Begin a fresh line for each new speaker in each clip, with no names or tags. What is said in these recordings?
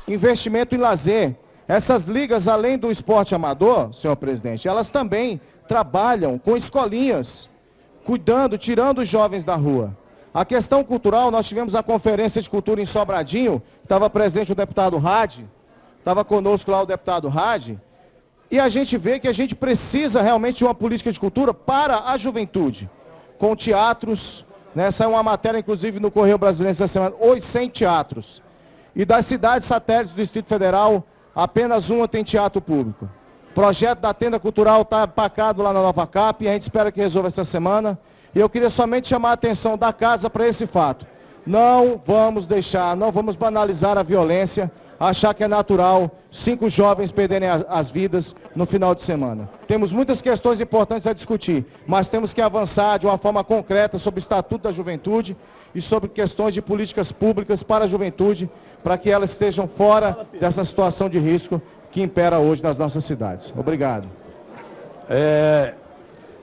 investimento em lazer. Essas ligas, além do esporte amador, senhor presidente, elas também trabalham com escolinhas, cuidando, tirando os jovens da rua. A questão cultural, nós tivemos a Conferência de Cultura em Sobradinho, estava presente o deputado Hadi, estava conosco lá o deputado Hadi, e a gente vê que a gente precisa realmente de uma política de cultura para a juventude, com teatros, né? Saiu uma matéria, inclusive, no Correio Brasileiro essa semana, hoje 100 teatros. E das cidades satélites do Distrito Federal, apenas uma tem teatro público. O projeto da tenda cultural está empacado lá na Nova Cap e a gente espera que resolva essa semana. E eu queria somente chamar a atenção da casa para esse fato. Não vamos deixar, não vamos banalizar a violência, achar que é natural 5 jovens perderem as vidas no final de semana. Temos muitas questões importantes a discutir, mas temos que avançar de uma forma concreta sobre o Estatuto da Juventude e sobre questões de políticas públicas para a juventude, para que elas estejam fora dessa situação de risco que impera hoje nas nossas cidades. Obrigado.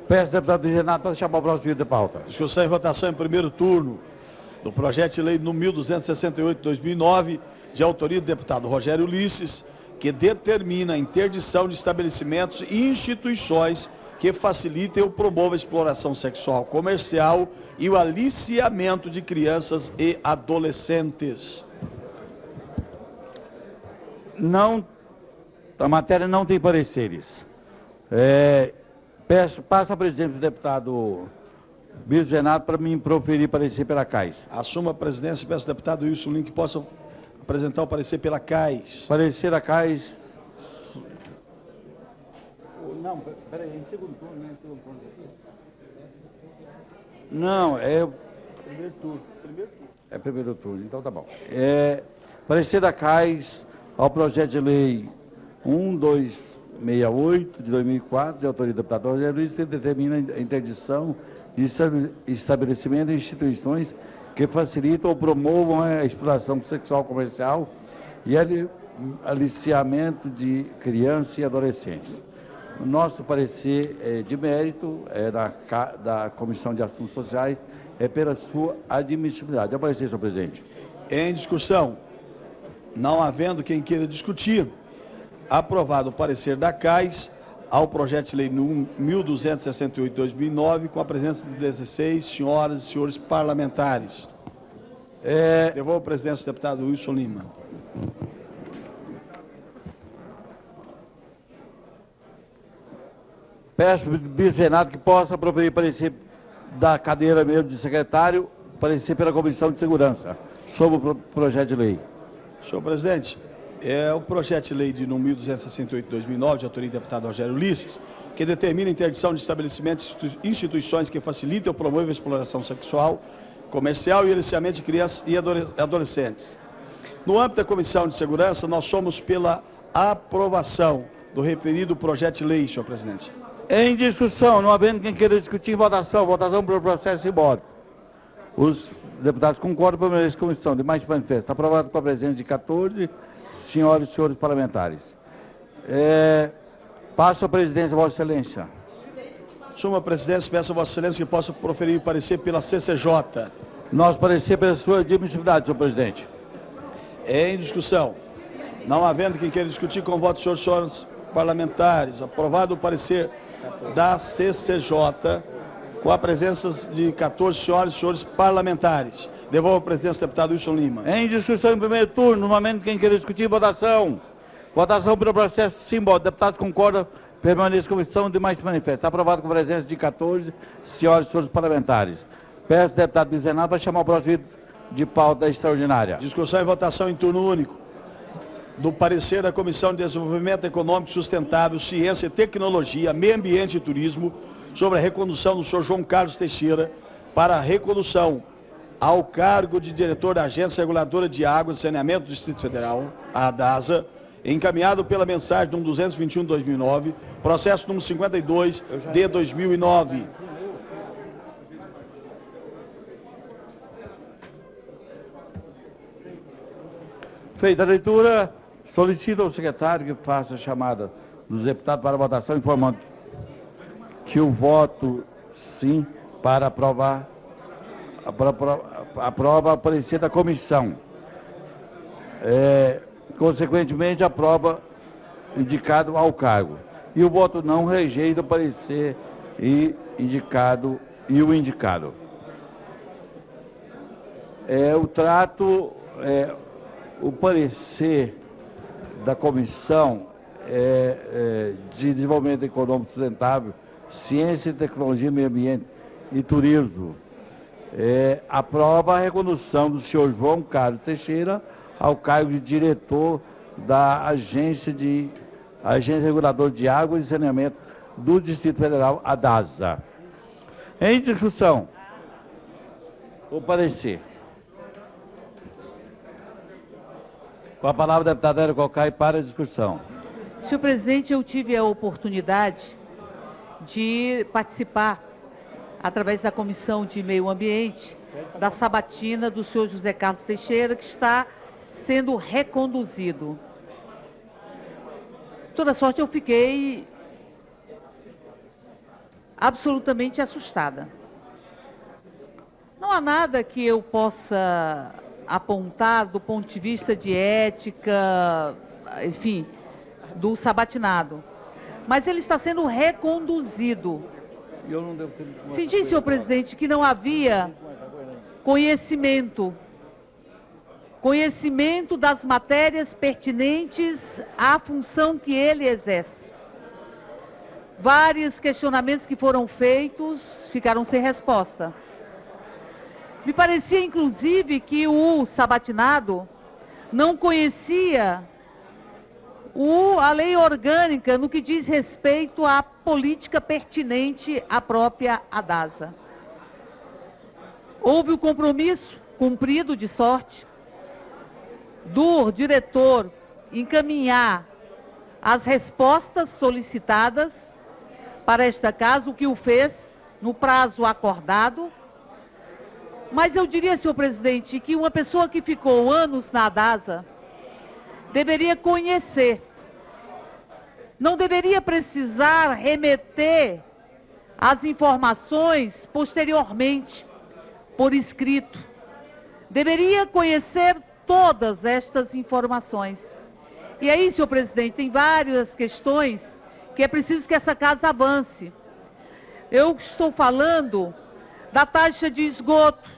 Peço ao deputado Renato para chamar o próximo de pauta.
Discussão e votação em primeiro turno do projeto de lei número 1268/2009, de autoria do deputado Rogério Ulisses, que determina a interdição de estabelecimentos e instituições que facilitem ou promovam a exploração sexual comercial e o aliciamento de crianças e adolescentes.
Não, a matéria não tem pareceres. Passa a presidente do deputado Bispo Renato para me proferir parecer pela CAIS.
Assuma a presidência e peço ao deputado Wilson Link que possa apresentar o parecer pela CAIS.
Parecer a CAIS. Não, peraí, em segundo turno, né? Não, é primeiro turno. É primeiro turno, então tá bom. Parecer da CAIS ao projeto de lei 1268 de 2004, de autoria do deputado Rogério Luiz, que determina a interdição de estabelecimentos e instituições que facilitam ou promovam a exploração sexual comercial e aliciamento de crianças e adolescentes. O nosso parecer é de mérito, da Comissão de Assuntos Sociais, é pela sua admissibilidade. É o parecer, senhor presidente.
Em discussão, não havendo quem queira discutir, aprovado o parecer da CAIS ao projeto de lei número 1268/2009, com a presença de 16 senhoras e senhores parlamentares. Devolvo a presidência do deputado Wilson Lima.
Peço ao Bispo Renato que possa proferir parecer da cadeira mesmo de secretário, parecer pela Comissão de Segurança, sobre o projeto de lei.
Senhor presidente, o projeto de lei de número 1268/2009, de autoria do deputado Rogério Ulisses, que determina a interdição de estabelecimentos e instituições que facilitem ou promovam a exploração sexual, comercial e aliciamento de crianças e adolescentes. No âmbito da Comissão de Segurança, nós somos pela aprovação do referido projeto de lei, senhor presidente.
Em discussão, não havendo quem queira discutir, votação pelo processo simbólico. Os deputados concordam com a primeira comissão. Demais manifesto. Está aprovado com a presença de 14 senhoras e senhores parlamentares. Passo a presidência, Vossa Excelência.
Assuma a presidência, peço a Vossa Excelência que possa proferir o parecer pela CCJ.
Nosso parecer pela sua admissibilidade, senhor presidente.
Em discussão, não havendo quem queira discutir, com o voto dos senhores parlamentares, aprovado o parecer da CCJ, com a presença de 14 senhoras e senhores parlamentares. Devolvo a presidência do deputado Wilson Lima.
Em discussão em primeiro turno, no momento quem queira discutir, votação. Votação pelo processo simbólico. Deputados concordam, permaneça como estão, demais se manifestam. Está aprovado com a presença de 14 senhoras e senhores parlamentares. Peço ao deputado Bispo Renato para chamar o próximo de pauta extraordinária.
Discussão e votação em turno único do parecer da Comissão de Desenvolvimento Econômico Sustentável, Ciência e Tecnologia, Meio Ambiente e Turismo, sobre a recondução do senhor João Carlos Teixeira para a recondução ao cargo de diretor da Agência Reguladora de Água e Saneamento do Distrito Federal, a ADASA, encaminhado pela mensagem número 221/2009, processo número 52 de 2009.
Feita a leitura, solicito ao secretário que faça a chamada dos deputados para a votação, informando que o voto sim para aprovar aprova o parecer da comissão. Consequentemente, aprova indicado ao cargo. E o voto não rejeita o parecer e o indicado. O parecer da Comissão de Desenvolvimento Econômico Sustentável, Ciência, Tecnologia, Meio Ambiente e Turismo, aprova a recondução do senhor João Carlos Teixeira ao cargo de diretor da Agência Reguladora de Água e Saneamento do Distrito Federal, ADASA. Em discussão, o parecer. Com a palavra, a deputada Érica Cocai para a discussão.
Senhor presidente, eu tive a oportunidade de participar, através da Comissão de Meio Ambiente, da sabatina do senhor José Carlos Teixeira, que está sendo reconduzido. De toda sorte, eu fiquei absolutamente assustada. Não há nada que eu possa apontar do ponto de vista de ética, enfim, do sabatinado. Mas ele está sendo reconduzido. Senti, senhor presidente, que não havia conhecimento das matérias pertinentes à função que ele exerce. Vários questionamentos que foram feitos ficaram sem resposta. Me parecia, inclusive, que o sabatinado não conhecia a lei orgânica no que diz respeito à política pertinente à própria ADASA. Houve o compromisso, cumprido de sorte, do diretor encaminhar as respostas solicitadas para esta casa, o que o fez no prazo acordado. Mas eu diria, senhor presidente, que uma pessoa que ficou anos na ADASA deveria conhecer, não deveria precisar remeter as informações posteriormente, por escrito. Deveria conhecer todas estas informações. E aí, senhor presidente, tem várias questões que é preciso que essa casa avance. Eu estou falando da taxa de esgoto,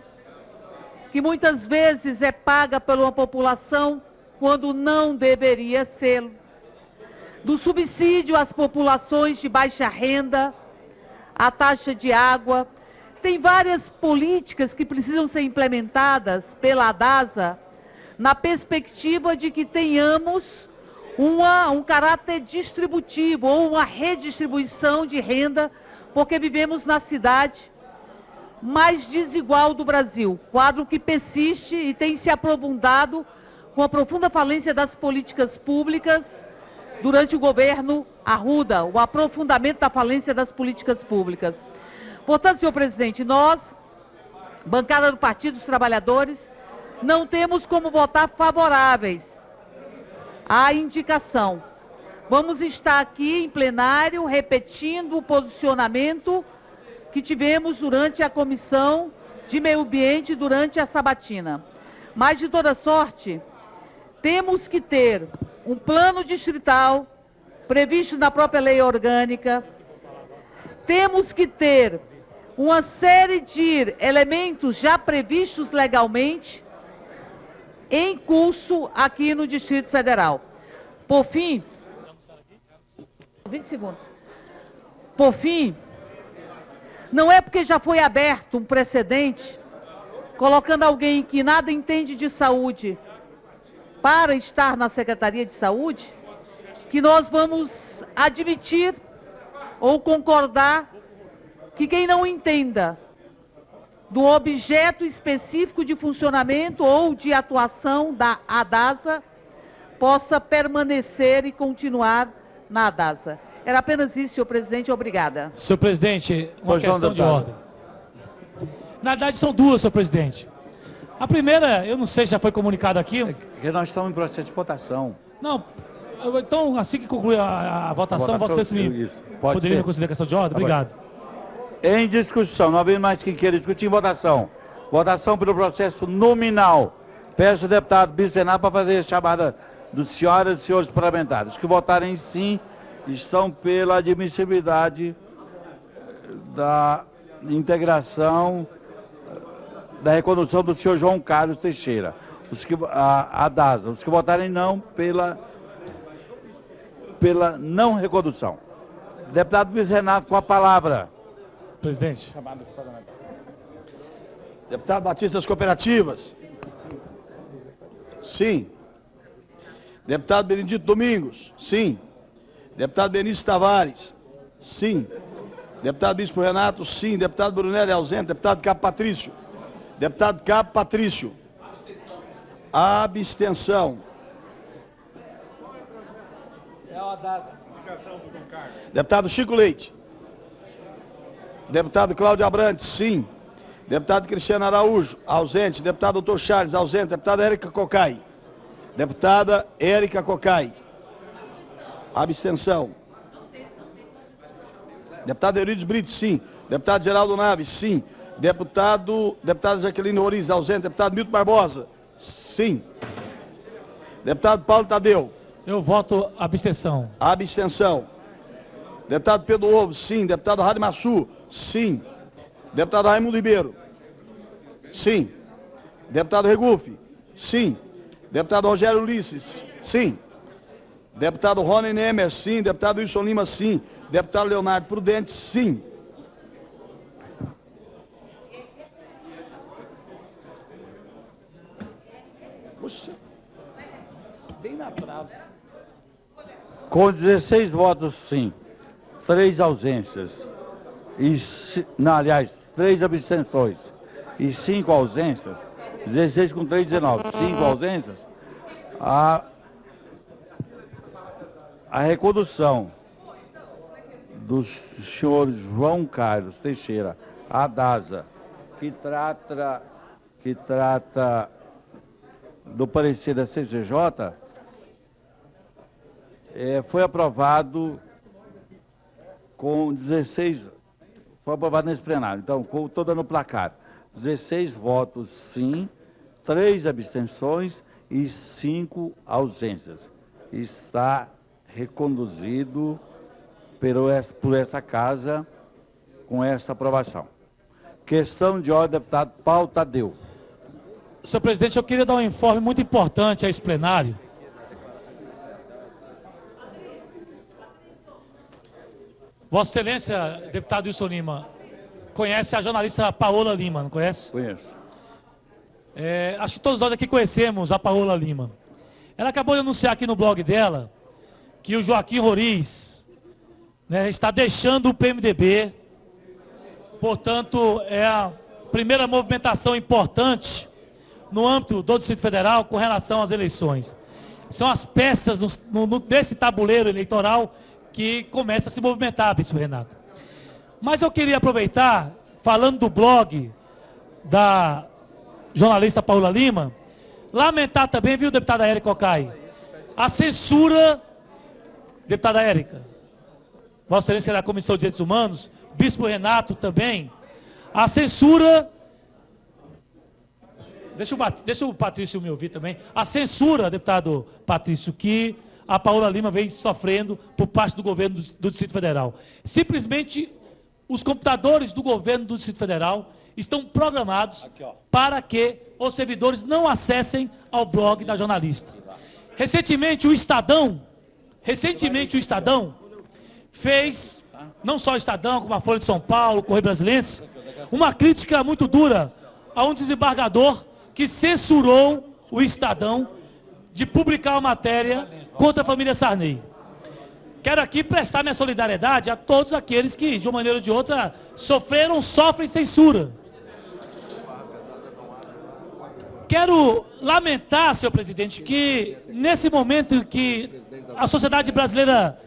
que muitas vezes é paga por uma população quando não deveria ser. Do subsídio às populações de baixa renda, a taxa de água. Tem várias políticas que precisam ser implementadas pela ADASA na perspectiva de que tenhamos um caráter distributivo ou uma redistribuição de renda, porque vivemos na cidade mais desigual do Brasil, quadro que persiste e tem se aprofundado com a profunda falência das políticas públicas durante o governo Arruda, o aprofundamento da falência das políticas públicas. Portanto, senhor presidente, nós, bancada do Partido dos Trabalhadores, não temos como votar favoráveis à indicação. Vamos estar aqui em plenário repetindo o posicionamento que tivemos durante a Comissão de Meio Ambiente, durante a sabatina. Mas, de toda sorte, temos que ter um plano distrital previsto na própria lei orgânica, temos que ter uma série de elementos já previstos legalmente em curso aqui no Distrito Federal. Por fim, 20 segundos. Por fim, não é porque já foi aberto um precedente, colocando alguém que nada entende de saúde para estar na Secretaria de Saúde, que nós vamos admitir ou concordar que quem não entenda do objeto específico de funcionamento ou de atuação da ADASA possa permanecer e continuar na ADASA. Era apenas isso, senhor presidente. Obrigada.
Senhor presidente, uma questão de ordem. Na verdade, são duas, senhor presidente. A primeira, eu não sei se já foi comunicado aqui.
Porque nós estamos em processo de votação.
Não, então, assim que concluir a votação, Vossa Excelência poderia me considerar questão de ordem? Obrigado.
Em discussão, não havendo mais quem queira discutir em votação. Votação pelo processo nominal. Peço ao deputado Bicenado para fazer a chamada dos senhoras e senhores parlamentares. Os que votarem sim estão pela admissibilidade da integração, da recondução do senhor João Carlos Teixeira, a DASA. Os que votarem não, pela não recondução. Deputado Luiz Renato, com a palavra.
Presidente.
Deputado Batista das Cooperativas. Sim. Deputado Benedito Domingos. Sim. Deputado Benício Tavares. Sim. Deputado Bispo Renato. Sim. Deputado Brunelli ausente. Deputado Capo Patrício. Deputado Capo Patrício. Abstenção. Deputado Chico Leite. Deputado Cláudio Abrantes, sim. Deputado Cristiano Araújo, ausente. Deputado Dr. Charles, ausente. Deputada Érica Cocai. Deputada Érica Cocai. Abstenção. Deputado Eurides Brito, sim. Deputado Geraldo Naves, sim. Deputada Jaqueline Roriz, ausente. Deputado Milton Barbosa, sim. Deputado Paulo Tadeu.
Eu voto abstenção.
Abstenção. Deputado Pedro Ovo, sim. Deputado Rádio Massu, sim. Deputado Raimundo Ribeiro, sim. Deputado Regufe, sim. Deputado Rogério Ulisses, sim. Deputado Rony Nemer, sim. Deputado Wilson Lima, sim. Deputado Leonardo Prudente, sim. Poxa, bem na trave.
Com 16 votos sim, 3 ausências, aliás, 3 abstenções e 5 ausências, 16 com 3, 19, 5 ausências, a recondução do senhor João Carlos Teixeira, a DASA, que trata do parecer da CCJ, foi aprovado com 16, foi aprovado nesse plenário, então, estou dando placar, 16 votos sim, 3 abstenções e 5 ausências. Está reconduzido por essa casa com essa aprovação. Questão de ordem, deputado Paulo Tadeu.
Senhor presidente, eu queria dar um informe muito importante a esse plenário. Vossa Excelência, deputado Wilson Lima, conhece a jornalista Paola Lima, não conhece?
Conheço.
Acho que todos nós aqui conhecemos a Paola Lima. Ela acabou de anunciar aqui no blog dela que o Joaquim Roriz, né, está deixando o PMDB. Portanto, é a primeira movimentação importante no âmbito do Distrito Federal com relação às eleições. São as peças desse tabuleiro eleitoral que começa a se movimentar, Bispo Renato. Mas eu queria aproveitar, falando do blog da jornalista Paola Lima, lamentar também, viu, deputada Érica Cocai, a censura, deputada Érica, Vossa Excelência da Comissão de Direitos Humanos, Bispo Renato também, a censura, deixa o Patrício me ouvir também, a censura, deputado Patrício, que a Paola Lima vem sofrendo por parte do governo do Distrito Federal. Simplesmente, os computadores do governo do Distrito Federal estão programados para que os servidores não acessem ao blog da jornalista. Recentemente, o Estadão fez, não só o Estadão, como a Folha de São Paulo, o Correio Brasiliense, uma crítica muito dura a um desembargador que censurou o Estadão de publicar uma matéria contra a família Sarney. Quero aqui prestar minha solidariedade a todos aqueles que, de uma maneira ou de outra, sofrem censura. Quero lamentar, senhor presidente, que nesse momento em que a sociedade brasileira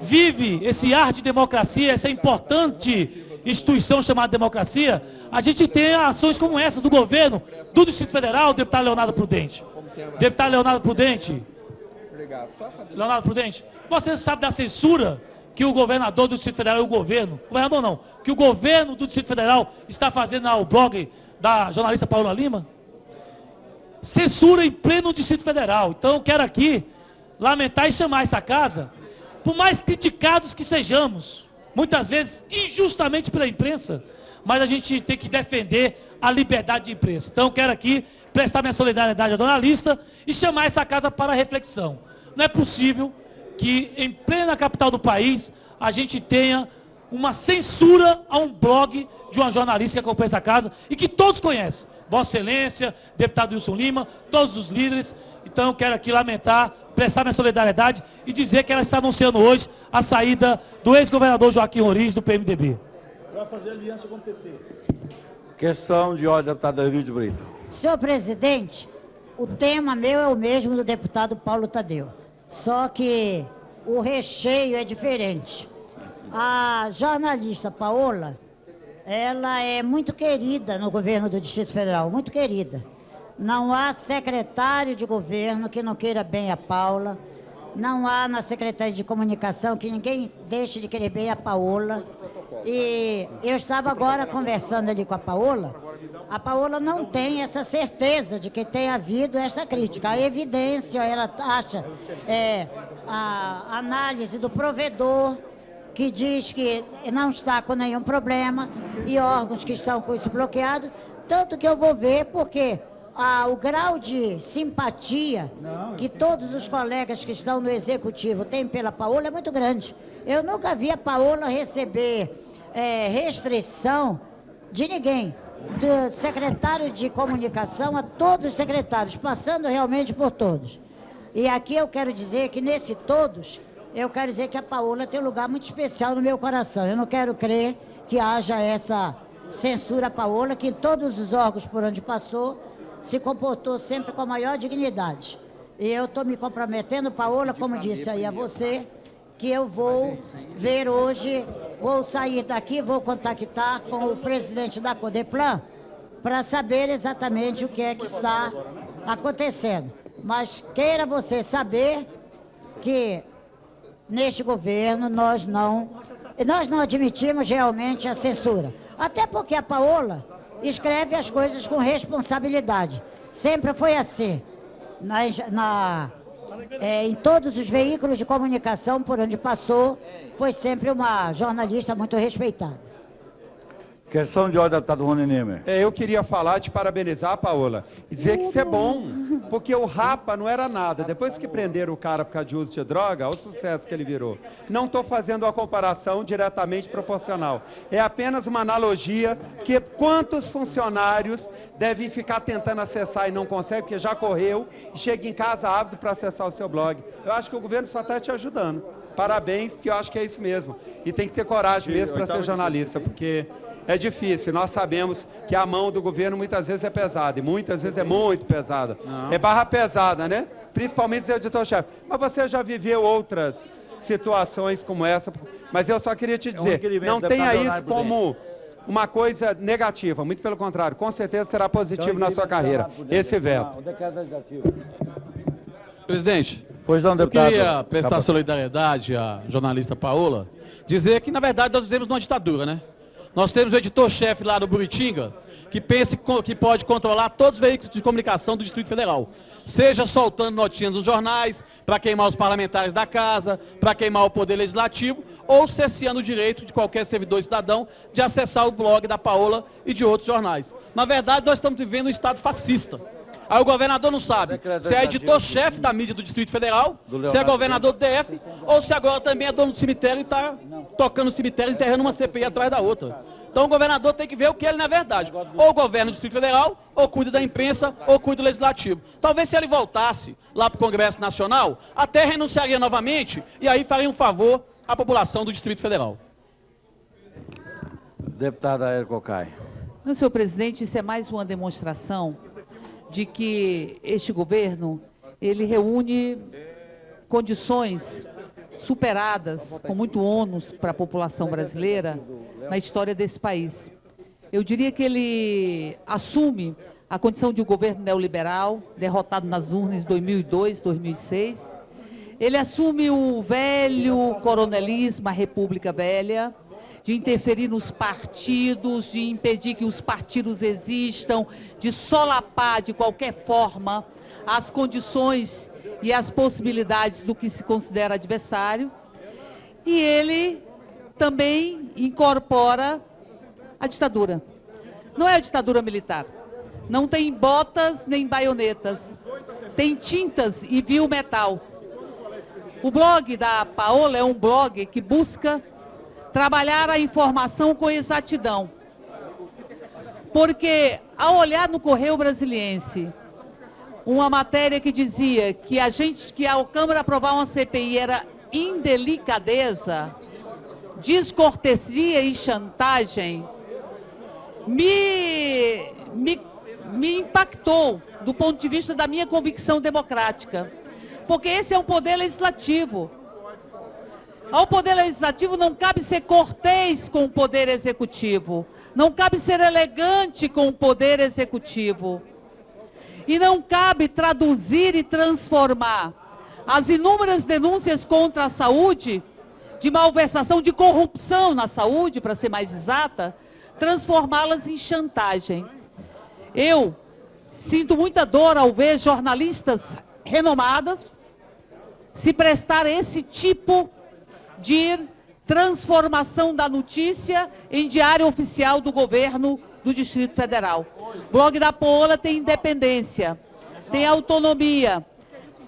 vive esse ar de democracia, essa importante instituição chamada democracia, a gente tem ações como essa do governo, do Distrito Federal, deputado Leonardo Prudente. Deputado Leonardo Prudente. Leonardo Prudente, você sabe da censura que o governador do Distrito Federal e o governo, governador não, que o governo do Distrito Federal está fazendo ao blog da jornalista Paola Lima? censura em pleno Distrito Federal. Então eu quero aqui lamentar e chamar essa casa, por mais criticados que sejamos, muitas vezes injustamente pela imprensa, mas a gente tem que defender a liberdade de imprensa. Então eu quero aqui prestar minha solidariedade ao jornalista e chamar essa casa para a reflexão. Não é possível que em plena capital do país a gente tenha uma censura a um blog de uma jornalista que acompanha essa casa e que todos conhecem. Vossa Excelência, deputado Wilson Lima, todos os líderes. Então eu quero aqui lamentar, prestar minha solidariedade e dizer que ela está anunciando hoje a saída do ex-governador Joaquim Roriz do PMDB.
Vai fazer aliança com o PT.
Questão de ordem, deputado Eurídio Brito.
Senhor presidente, o tema meu é o mesmo do deputado Paulo Tadeu, só que o recheio é diferente. A jornalista Paola, ela é muito querida no governo do Distrito Federal, muito querida. Não há secretário de governo que não queira bem a Paula, não há na Secretaria de Comunicação que ninguém deixe de querer bem a Paola. E eu estava agora conversando ali com a Paola não tem essa certeza de que tenha havido essa crítica. A evidência, ela acha, a análise do provedor, que diz que não está com nenhum problema, e órgãos que estão com isso bloqueado, tanto que eu vou ver, porque o grau de simpatia que todos os colegas que estão no Executivo têm pela Paola é muito grande. Eu nunca vi a Paola receber restrição de ninguém, do secretário de Comunicação a todos os secretários, passando realmente por todos. E aqui eu quero dizer que nesse todos, eu quero dizer que a Paola tem um lugar muito especial no meu coração. Eu não quero crer que haja essa censura a Paola, que em todos os órgãos por onde passou, se comportou sempre com a maior dignidade. E eu estou me comprometendo, Paola, como disse aí a você, que eu vou ver hoje, vou sair daqui, vou contactar com o presidente da Codeplan para saber exatamente o que é que está acontecendo. Mas queira você saber que neste governo nós não admitimos realmente a censura. Até porque a Paola escreve as coisas com responsabilidade. Sempre foi assim. Em todos os veículos de comunicação por onde passou, foi sempre uma jornalista muito respeitada.
Questão de ordem, deputado Rony Nemer.
Eu queria falar, te parabenizar, Paola, e dizer que isso é bom, porque o Rapa não era nada. Depois que prenderam o cara por causa de uso de droga, olha o sucesso que ele virou. Não estou fazendo uma comparação diretamente proporcional. É apenas uma analogia, que quantos funcionários devem ficar tentando acessar e não conseguem, porque já correu, e chega em casa ávido para acessar o seu blog. Eu acho que o governo só está te ajudando. Parabéns, porque eu acho que é isso mesmo. E tem que ter coragem mesmo para ser jornalista, porque é difícil. Nós sabemos que a mão do governo muitas vezes é pesada, e muitas vezes é muito pesada. Não. É barra pesada, né? Principalmente ser editor-chefe. Mas você já viveu outras situações como essa. Mas eu só queria te dizer, não tenha isso como uma coisa negativa. Muito pelo contrário, com certeza será positivo na sua carreira, esse veto.
Presidente,
Pois não,
eu
deputado.
queria prestar solidariedade à jornalista Paola, dizer que, na verdade, nós vivemos numa ditadura, né? Nós temos o editor-chefe lá do Buritinga, que pensa que pode controlar todos os veículos de comunicação do Distrito Federal. Seja soltando notinhas nos jornais, para queimar os parlamentares da casa, para queimar o Poder Legislativo, ou cerceando o direito de qualquer servidor e cidadão de acessar o blog da Paola e de outros jornais. Na verdade, nós estamos vivendo um estado fascista. Aí o governador não sabe se é editor-chefe da mídia do Distrito Federal, se é governador do DF, ou se agora também é dono do cemitério e está tocando o cemitério, enterrando uma CPI atrás da outra. Então o governador tem que ver o que ele, na verdade, ou governa o Distrito Federal, ou cuida da imprensa, ou cuida do Legislativo. Talvez se ele voltasse lá para o Congresso Nacional, até renunciaria novamente, e aí faria um favor à população do Distrito Federal.
Deputada Érico Cocai.
Senhor presidente, isso é mais uma demonstração de que este governo, ele reúne condições superadas, com muito ônus para a população brasileira, na história desse país. Eu diria que ele assume a condição de um governo neoliberal, derrotado nas urnas em 2002, 2006. Ele assume o velho coronelismo, a República Velha, de interferir nos partidos, de impedir que os partidos existam, de solapar de qualquer forma as condições e as possibilidades do que se considera adversário. E ele também incorpora a ditadura. Não é a ditadura militar. Não tem botas nem baionetas. Tem tintas e vil metal. O blog da Paola é um blog que busca trabalhar a informação com exatidão. Porque, ao olhar no Correio Brasiliense, uma matéria que dizia que a Câmara aprovar uma CPI era indelicadeza, descortesia e chantagem, me impactou do ponto de vista da minha convicção democrática. Porque esse é um poder legislativo. Ao poder legislativo não cabe ser cortês com o poder executivo. Não cabe ser elegante com o poder executivo. E não cabe traduzir e transformar as inúmeras denúncias contra a saúde, de malversação, de corrupção na saúde, para ser mais exata, transformá-las em chantagem. Eu sinto muita dor ao ver jornalistas renomadas se prestar esse tipo de transformação da notícia em diário oficial do governo do Distrito Federal. O blog da Paola tem independência, tem autonomia,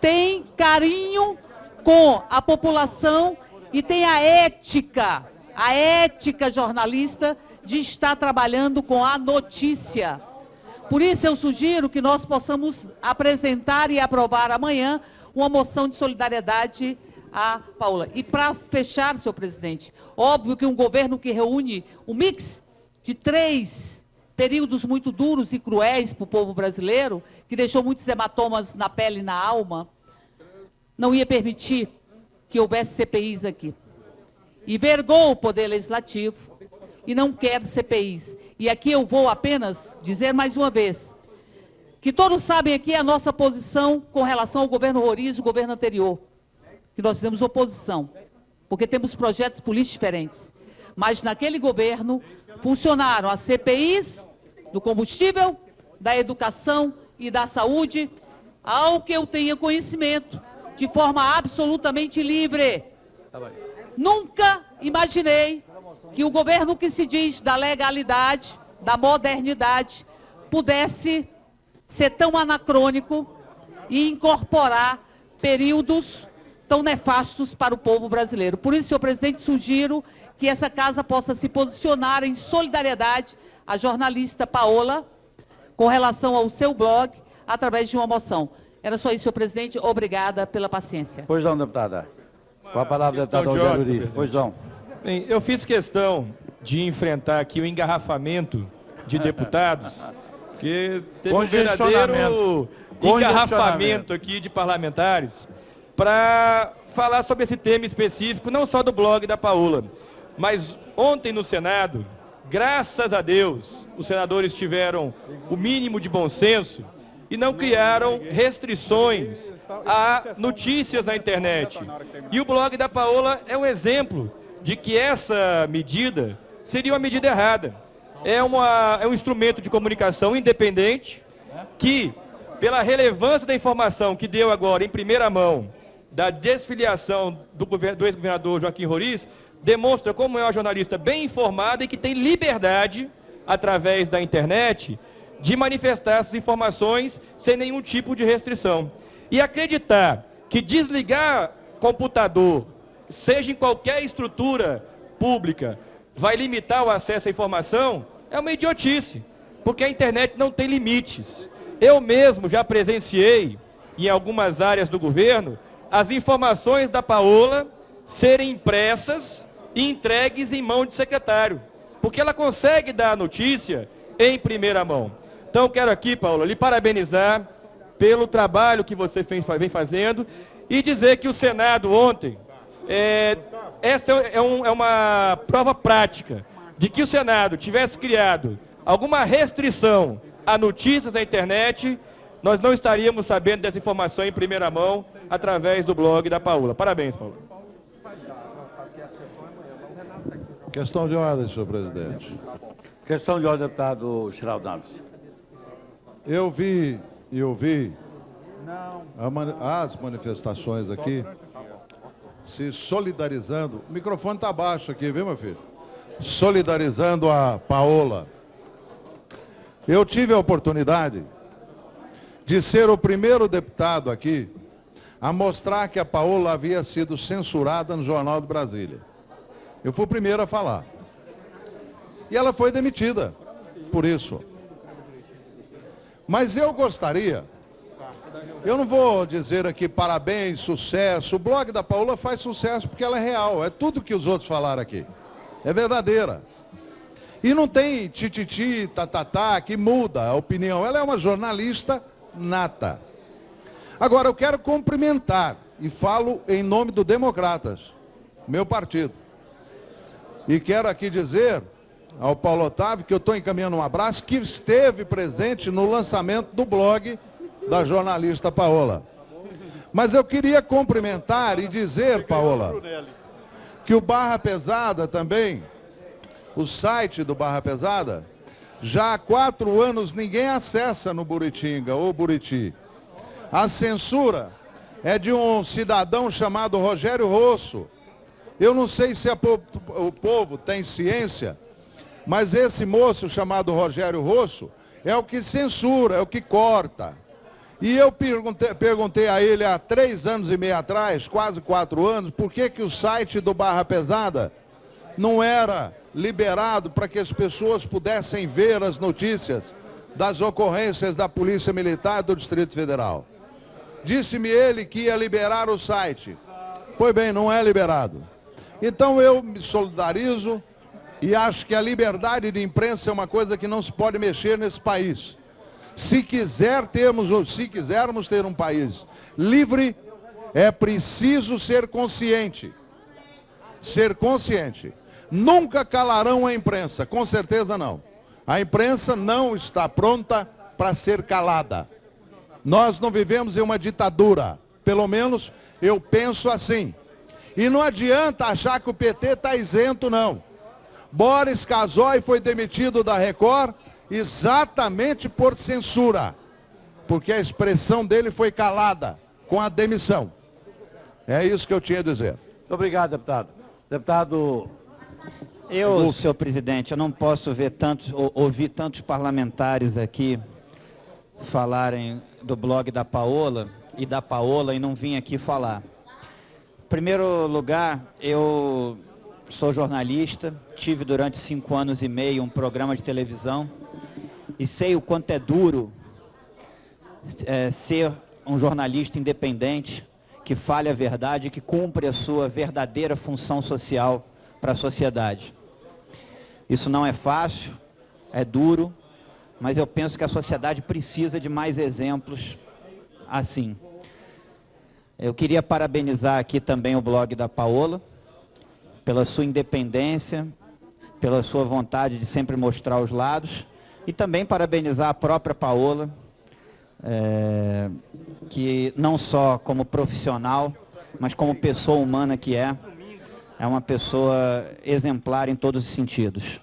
tem carinho com a população e tem a ética jornalista de estar trabalhando com a notícia. Por isso eu sugiro que nós possamos apresentar e aprovar amanhã uma moção de solidariedade à Paola. E para fechar, senhor presidente, óbvio que um governo que reúne um mix de 3 períodos muito duros e cruéis para o povo brasileiro, que deixou muitos hematomas na pele e na alma, não ia permitir que houvesse CPIs aqui. E vergou o Poder Legislativo e não quer CPIs. E aqui eu vou apenas dizer mais uma vez, que todos sabem aqui a nossa posição com relação ao governo Roriz e o governo anterior, que nós fizemos oposição, porque temos projetos políticos diferentes. Mas naquele governo funcionaram as CPIs do combustível, da educação e da saúde, ao que eu tenha conhecimento, de forma absolutamente livre. Nunca imaginei que o governo que se diz da legalidade, da modernidade, pudesse ser tão anacrônico e incorporar períodos tão nefastos para o povo brasileiro. Por isso, senhor presidente, sugiro que essa casa possa se posicionar em solidariedade à jornalista Paola com relação ao seu blog, através de uma moção. Era só isso, senhor presidente. Obrigada pela paciência.
Pois não, deputada. Com a palavra, deputado Rogério Uriz. Pois não.
Bem, eu fiz questão de enfrentar aqui o engarrafamento de deputados, porque teve um verdadeiro engarrafamento aqui de parlamentares para falar sobre esse tema específico, não só do blog da Paola, mas ontem no Senado, graças a Deus, os senadores tiveram o mínimo de bom senso e não criaram restrições a notícias na internet. E o blog da Paola é um exemplo de que essa medida seria uma medida errada. É um instrumento de comunicação independente que, pela relevância da informação que deu agora em primeira mão da desfiliação do ex-governador Joaquim Roriz, demonstra como é uma jornalista bem informada e que tem liberdade, através da internet, de manifestar essas informações sem nenhum tipo de restrição. E acreditar que desligar computador, seja em qualquer estrutura pública, vai limitar o acesso à informação, é uma idiotice, porque a internet não tem limites. Eu mesmo já presenciei, em algumas áreas do governo, as informações da Paola serem impressas e entregues em mão de secretário, porque ela consegue dar a notícia em primeira mão. Então, quero aqui, Paola, lhe parabenizar pelo trabalho que você vem fazendo e dizer que o Senado ontem, essa é uma prova prática de que o Senado tivesse criado alguma restrição a notícias na internet, nós não estaríamos sabendo dessa informação em primeira mão através do blog da Paola. Parabéns, Paola.
Questão de ordem, senhor presidente.
Questão de ordem, deputado Geraldo Alves.
Eu vi e ouvi as manifestações aqui se solidarizando. O microfone está baixo aqui, viu, meu filho? Solidarizando a Paola. Eu tive a oportunidade de ser o primeiro deputado aqui a mostrar que a Paola havia sido censurada no Jornal de Brasília. Eu fui o primeiro a falar. E ela foi demitida por isso. Mas eu gostaria, eu não vou dizer aqui parabéns, sucesso, o blog da Paola faz sucesso porque ela é real, é tudo que os outros falaram aqui, é verdadeira. E não tem tititi, tatatá, que muda a opinião, ela é uma jornalista nata. Agora eu quero cumprimentar, e falo em nome do Democratas, meu partido, e quero aqui dizer ao Paulo Otávio, que eu estou encaminhando um abraço, que esteve presente no lançamento do blog da jornalista Paola. Mas eu queria cumprimentar e dizer, Paola, que o Barra Pesada também, o site do Barra Pesada, já há 4 anos ninguém acessa no Buritinga ou Buriti. A censura é de um cidadão chamado Rogério Rosso. Eu não sei se o povo tem ciência, mas esse moço chamado Rogério Rosso é o que censura, é o que corta. E eu perguntei a ele há 3 anos e meio atrás, quase 4 anos, por que o site do Barra Pesada não era liberado para que as pessoas pudessem ver as notícias das ocorrências da Polícia Militar do Distrito Federal. Disse-me ele que ia liberar o site. Pois bem, não é liberado. Então eu me solidarizo e acho que a liberdade de imprensa é uma coisa que não se pode mexer nesse país. Se quisermos ter um país livre, é preciso ser consciente. Ser consciente. Nunca calarão a imprensa, com certeza não. A imprensa não está pronta para ser calada. Nós não vivemos em uma ditadura, pelo menos eu penso assim. E não adianta achar que o PT está isento, não. Boris Casoy foi demitido da Record exatamente por censura, porque a expressão dele foi calada com a demissão. É isso que eu tinha a dizer.
Muito obrigado, deputado. Deputado...
Senhor presidente, eu não posso ouvir tantos parlamentares aqui falarem do blog da Paola e não vim aqui falar. Em primeiro lugar, eu sou jornalista, tive durante 5 anos e meio um programa de televisão e sei o quanto é duro ser um jornalista independente, que fale a verdade e que cumpre a sua verdadeira função social para a sociedade. Isso não é fácil, é duro, mas eu penso que a sociedade precisa de mais exemplos assim. Eu queria parabenizar aqui também o blog da Paola, pela sua independência, pela sua vontade de sempre mostrar os lados, e também parabenizar a própria Paola, que não só como profissional, mas como pessoa humana que é uma pessoa exemplar em todos os sentidos.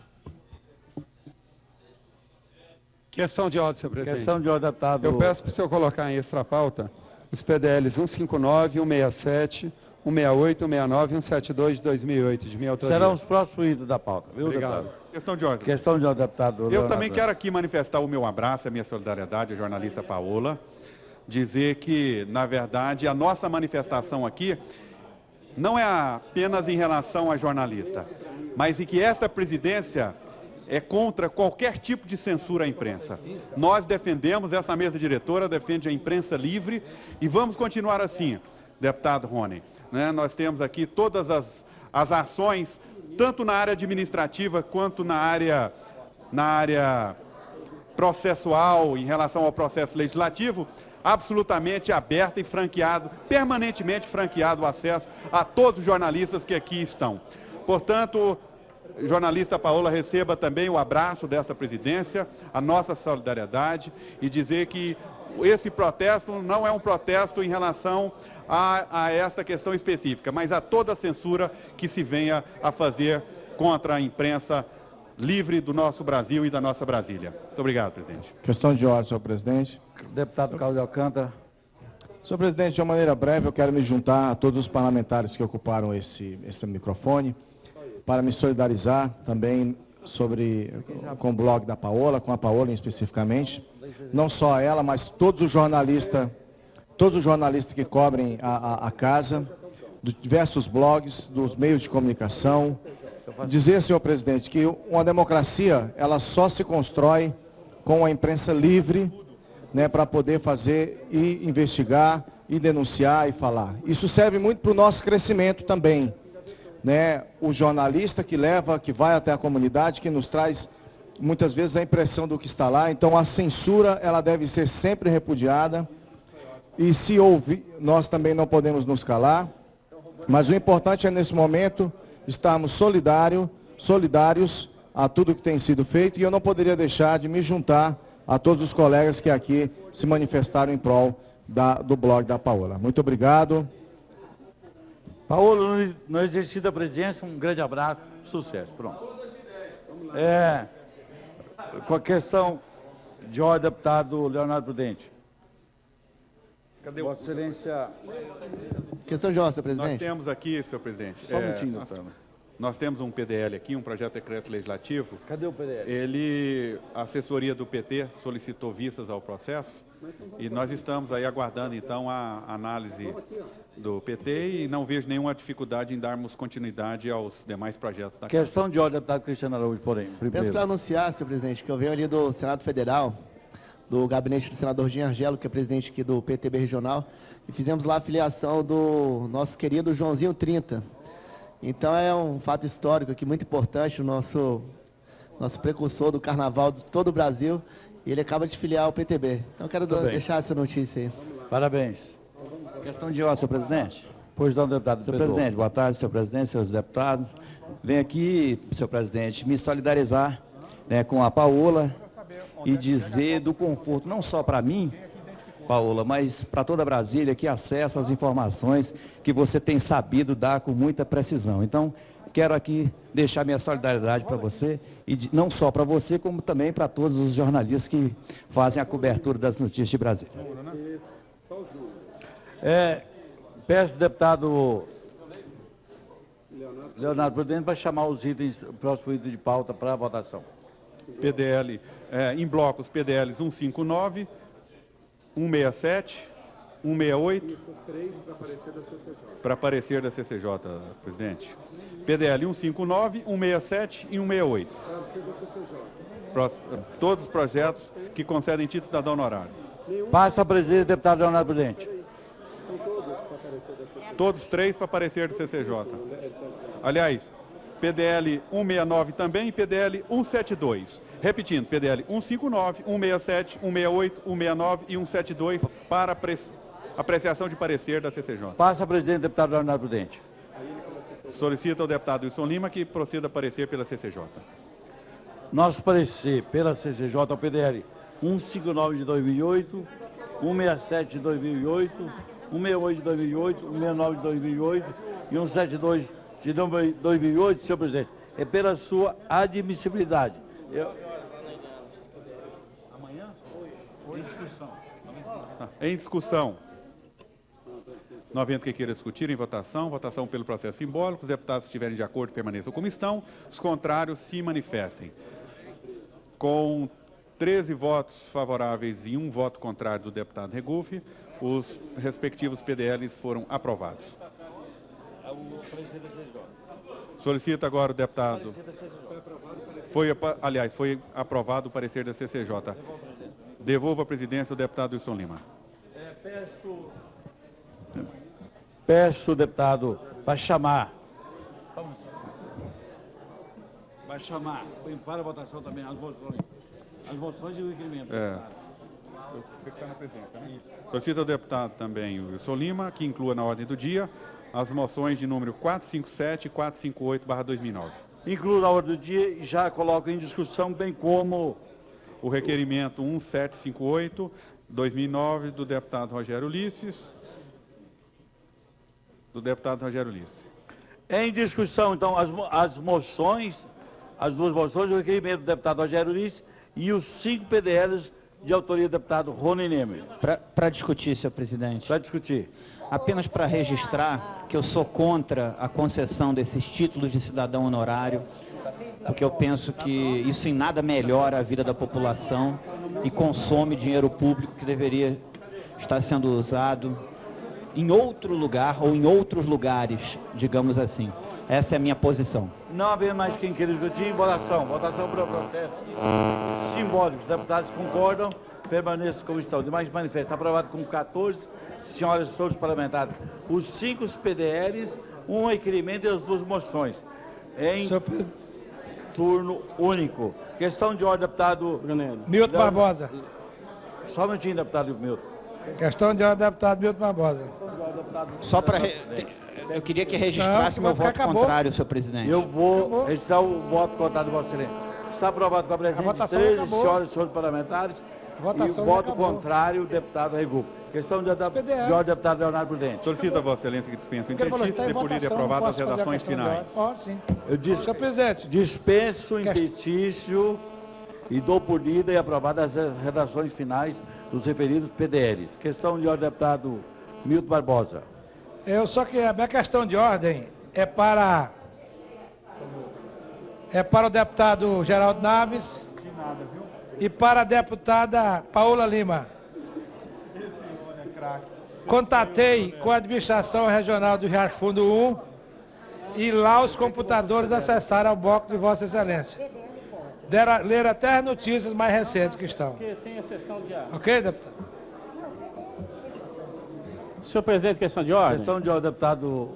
Questão de ordem, senhor presidente.
Questão de ordem, deputado.
Eu peço para o senhor colocar em extra pauta os PDLs 159, 167, 168, 169 e 172 de 2008, de minha autoria.
Serão os próximos itens da pauta, viu,
Obrigado.
deputado?
Questão de ordem.
Questão de ordem, deputado.
Eu
Leonardo.
também quero aqui manifestar o meu abraço, a minha solidariedade à jornalista Paola, dizer que, na verdade, a nossa manifestação aqui não é apenas em relação à jornalista, mas em que essa presidência é contra qualquer tipo de censura à imprensa. Nós defendemos, essa mesa diretora defende a imprensa livre e vamos continuar assim, deputado Rony. Né? Nós temos aqui todas as ações, tanto na área administrativa quanto na área processual, em relação ao processo legislativo, absolutamente aberta e franqueado, permanentemente franqueado o acesso a todos os jornalistas que aqui estão. Portanto, jornalista Paola, receba também o abraço dessa presidência, a nossa solidariedade e dizer que esse protesto não é um protesto em relação a essa questão específica, mas a toda a censura que se venha a fazer contra a imprensa livre do nosso Brasil e da nossa Brasília. Muito obrigado, presidente.
Questão de ordem, senhor presidente.
Deputado Carlos de Alcântara.
Senhor presidente, de uma maneira breve, eu quero me juntar a todos os parlamentares que ocuparam esse microfone para me solidarizar também com o blog da Paola, com a Paola especificamente. Não só ela, mas todos os jornalistas que cobrem a casa, de diversos blogs, dos meios de comunicação. Dizer, senhor presidente, que uma democracia, ela só se constrói com a imprensa livre, né, para poder fazer e investigar, e denunciar e falar. Isso serve muito para o nosso crescimento também, né? O jornalista que vai até a comunidade, que nos traz muitas vezes a impressão do que está lá. Então a censura, ela deve ser sempre repudiada, e se ouvir, nós também não podemos nos calar, mas o importante é nesse momento estarmos solidários a tudo que tem sido feito, e eu não poderia deixar de me juntar a todos os colegas que aqui se manifestaram em prol do blog da Paola. Muito obrigado.
Paola, no exercício da presidência, um grande abraço, sucesso. Pronto. Com a questão de ordem, deputado Leonardo Prudente.
Cadê
Vossa Excelência?
Questão de ordem, senhor presidente.
Nós temos aqui, senhor presidente.
Só um minutinho, deputado.
Nós temos um PDL aqui, um projeto de decreto legislativo.
Cadê o PDL?
A assessoria do PT solicitou vistas ao processo e nós estamos aí aguardando, então, a análise do PT e não vejo nenhuma dificuldade em darmos continuidade aos demais projetos da Câmara.
Questão de ordem, deputado Cristiano Araújo, porém.
Peço para anunciar, senhor presidente, que eu venho ali do Senado Federal, do gabinete do senador Jean Argelo, que é presidente aqui do PTB Regional, e fizemos lá a filiação do nosso querido Joãozinho 30. Então é um fato histórico aqui, muito importante, o nosso precursor do carnaval de todo o Brasil, e ele acaba de filiar o PTB. Então eu quero deixar essa notícia aí.
Parabéns.
Questão de ordem, senhor presidente.
Pois não, deputado.
Senhor presidente, boa tarde, senhor presidente, senhores deputados. Venho aqui, senhor presidente, me solidarizar, né, com a Paola e dizer do conforto, não só para mim, Paola, mas para toda Brasília, que acessa as informações que você tem sabido dar com muita precisão. Então, quero aqui deixar minha solidariedade para você, e não só para você, como também para todos os jornalistas que fazem a cobertura das notícias de Brasília.
Peço, deputado Leonardo Prudente, para chamar os itens, o próximo item de pauta para a votação.
PDL, em blocos, PDLs 159, 167, 168, para parecer da CCJ, presidente. PDL 159, 167 e 168. Todos os projetos que concedem título cidadão honorário.
Passa a presidente, deputado Leonardo Prudente.
Todos três para parecer do CCJ. Aliás, PDL 169 também e PDL 172. Repetindo, PDL 159, 167, 168, 169 e 172 para apreciação de parecer da CCJ.
Passa a presidente, deputado Leonardo Prudente.
Solicita ao deputado Wilson Lima que proceda a parecer pela CCJ.
Nosso parecer pela CCJ ao PDL 159 de 2008, 167 de 2008, 168 de 2008, 169 de 2008 e 172 de 2008, senhor presidente. É pela sua admissibilidade. Amanhã? Em discussão.
Em discussão. Não havendo que queira discutir, em votação. Votação pelo processo simbólico. Os deputados que estiverem de acordo permaneçam como estão. Os contrários se manifestem. Com 13 votos favoráveis e 1 voto contrário do deputado Regufe, os respectivos PDLs foram aprovados. Solicita agora o deputado... Foi aprovado o parecer da CCJ. Devolvo a presidência ao deputado Wilson Lima.
Peço, deputado, para chamar. Vai chamar. Põe para a votação também as moções. As moções e o requerimento.
Você que está na presença, né? Solicita ao deputado também o Wilson Lima, que inclua na ordem do dia as moções de número 457 e 458/2009.
Incluo na ordem do dia e já coloco em discussão, bem como
o requerimento 1758/2009 do deputado Rogério Ulisses.
Em discussão, então, as moções, as duas moções, o requerimento do deputado Rogério Ulisses e os 5 PDLs de autoria do deputado Rony Neme.
Para discutir, senhor presidente.
Para discutir.
Apenas para registrar que eu sou contra a concessão desses títulos de cidadão honorário, porque eu penso que isso em nada melhora a vida da população e consome dinheiro público que deveria estar sendo usado em outro lugar ou em outros lugares, digamos assim. Essa é a minha posição.
Não havendo mais quem queira discutir, votação para o processo simbólico. Os deputados concordam, permaneçam como estão. Demais manifesto aprovado com 14 senhoras e senhores parlamentares. Os 5 PDLs, um requerimento e as 2 moções. Em turno único. Questão de ordem, deputado
Milton Barbosa.
Só um minutinho, deputado Milton.
Questão de ordem, deputado Milton Barbosa.
Só para... Eu queria que registrasse meu voto contrário, senhor presidente.
Eu vou registrar o voto contrário de Vossa Excelência. Está aprovado com a presença de 13 senhoras e senhores parlamentares e o voto contrário, o deputado Regupo. Questão de ordem, deputado Leonardo Prudente.
Solicita a Vossa Excelência que dispense o interstício, depolido e aprovado as redações finais.
Sim.
Eu disse, dispenso o interstício e dou por lida e aprovada as redações finais dos referidos PDLs. Questão de ordem, deputado Milton Barbosa.
Eu só que a minha questão de ordem é para o deputado Geraldo Naves e para a deputada Paola Lima. Contatei com a administração regional do Riacho Fundo 1 e lá os computadores acessaram ao bloco de Vossa Excelência. Leram até as notícias mais recentes que estão.
Porque tem a sessão de ar.
Ok, deputado?
Senhor presidente, questão de ordem.
Questão de ordem, deputado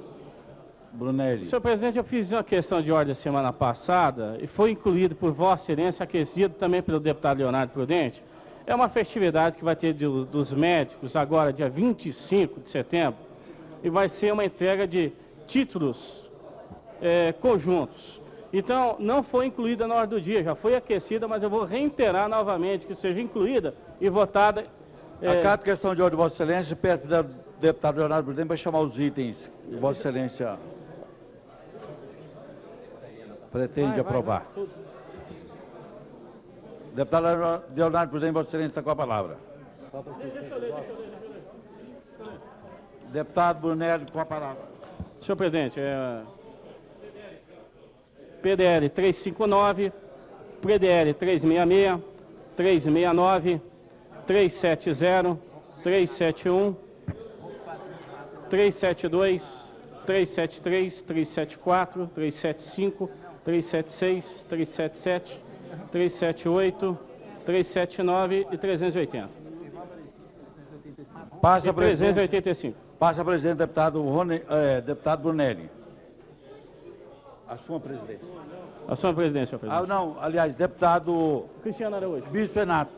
Brunelli.
Senhor presidente, eu fiz uma questão de ordem semana passada e foi incluído por Vossa Excelência, aquecido também pelo deputado Leonardo Prudente. É uma festividade que vai ter dos médicos agora, dia 25 de setembro, e vai ser uma entrega de títulos conjuntos. Então, não foi incluída na ordem do dia, já foi aquecida, mas eu vou reiterar novamente que seja incluída e votada.
Acato questão de ordem de Vossa Excelência, perto da deputado Leonardo Prudente vai chamar os itens que Vossa Excelência pretende aprovar. Deputado Leonardo Prudente, Vossa Excelência está com a palavra. Deputado Brunelli, com a palavra.
Senhor presidente, PDL 359, PDL 366, 369, 370, 371, 372, 373, 374, 375, 376, 377, 378, 379 e 380.
Passa a
385.
Passa a presidente, deputado Brunelli. Assuma a presidência.
Assuma a presidência, senhor presidente.
Não, aliás, deputado
Cristiano Araújo.
Bispo Renato.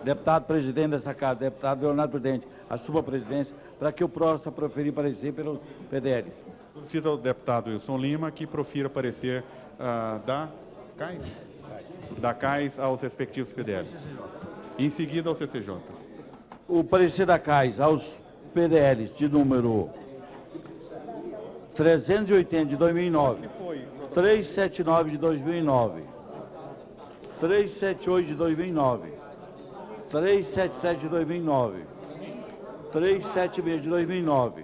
Deputado presidente dessa casa, deputado Leonardo Prudente, assuma a presidência para que eu possa proferir parecer pelos PDLs.
Solicita o deputado Wilson Lima que profira parecer da CAIS aos respectivos PDLs. Em seguida, ao CCJ.
O parecer da CAIS aos PDLs de número 380 de 2009, 379 de 2009, 378 de 2009, 377 de 2009, 376 de 2009,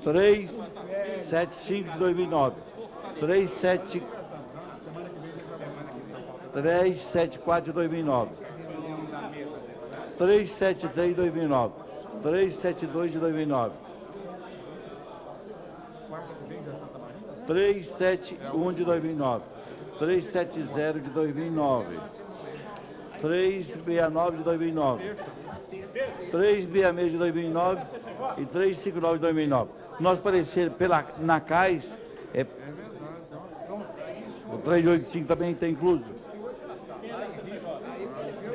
375 de 2009, 374 de 2009, 373 de 2009, 372 de 2009, 371 de 2009, 370 de 2009, 369 de 2009, 366 de 2009 e 359 de 2009. Nosso parecer na CAIS, o 385 também está incluso,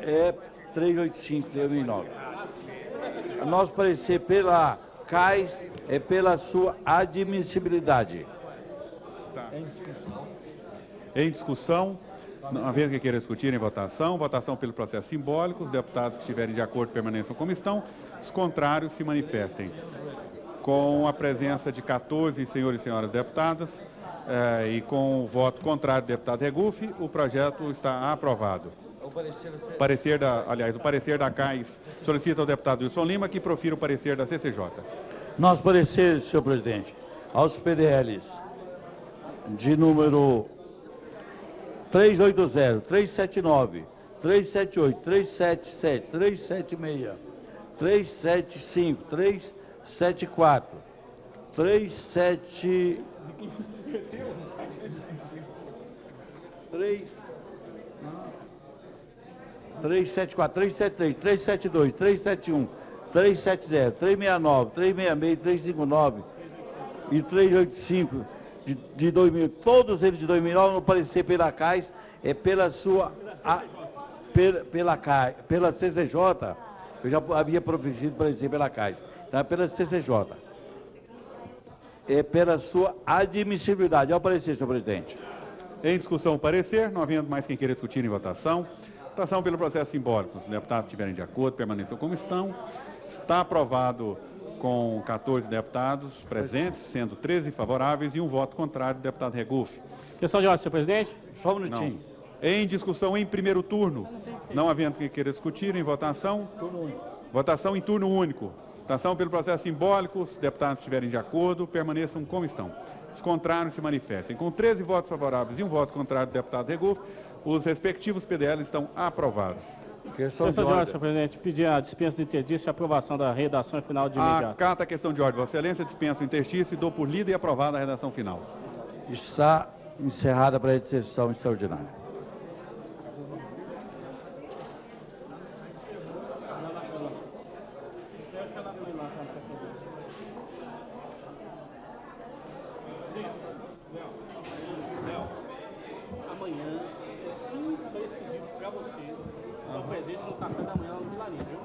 é 385 de 2009. Nosso parecer pela CAIS é pela sua admissibilidade.
Em discussão, Não havendo que queira discutir em votação, votação pelo processo simbólico, os deputados que estiverem de acordo permaneçam como estão, os contrários se manifestem. Com a presença de 14 senhores e senhoras deputadas e com o voto contrário do deputado Regufe, o projeto está aprovado. O parecer da CAIS solicita ao deputado Wilson Lima que profira o parecer da CCJ.
Nosso parecer, senhor presidente, aos PDLs de número 380, 379, 378, 377, 376, 375, 374, 373, 372, 371, 370, 369, 366, 359 e 385 de 2000, todos eles de 2009, no parecer pela CAIS, é pela sua, pela CCJ, eu já havia proferido parecer pela CAIS, então é pela CCJ, é pela sua admissibilidade. Ao parecer, senhor presidente.
Em discussão o parecer, não havendo mais quem queira discutir em votação. Votação pelo processo simbólico. Os deputados estiverem de acordo, permaneçam como estão. Está aprovado com 14 deputados presentes, sendo 13 favoráveis e um voto contrário do deputado Regufe.
Questão de ordem, senhor presidente.
Só um minutinho.
Não. Em discussão em primeiro turno, não havendo quem queira discutir em votação. Votação em turno único. Votação pelo processo simbólico, os deputados estiverem de acordo, permaneçam como estão. Os contrários se manifestem. Com 13 votos favoráveis e um voto contrário do deputado Regufe, os respectivos PDL estão aprovados.
Questão de ordem, senhor presidente. Pedir a dispensa do interstício e aprovação da redação final de imediato.
Acata a questão de ordem. Vossa Excelência, dispensa o interstício e dou por lida e aprovada a redação final.
Está encerrada para a sessão extraordinária.
Amanhã, vai decidir para você, o presente no café da manhã no Vila Nívea, viu?